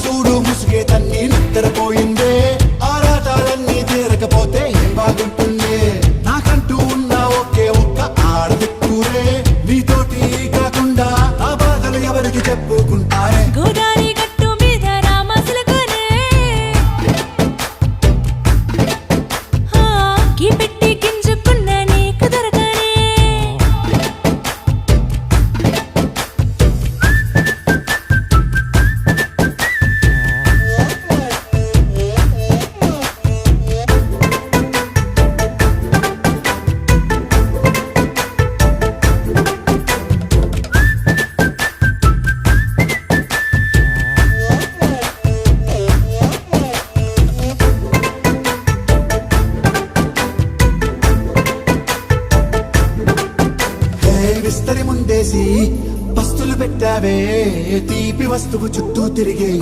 సూడు ముసుగే తన్ని నిద్రపోయిందే ఆరాటాలన్నీ తీరకపోతే ఏం బాగుంటుందే నాకంటూ ఉన్న ఒకే ఒక్క ఆడదిక్కురే నీతోటి కాకుండా నా బాధలు ఎవరికి చెప్పుకుంటారే గోదారి గట్టు మీద రామసులకనే కీ పెట్టి గింజుకున్న నీకు దొరకనే విస్తరి ముందేసి పస్తులు పెట్టావే తీపి వస్తువు చుట్టూ తిరిగే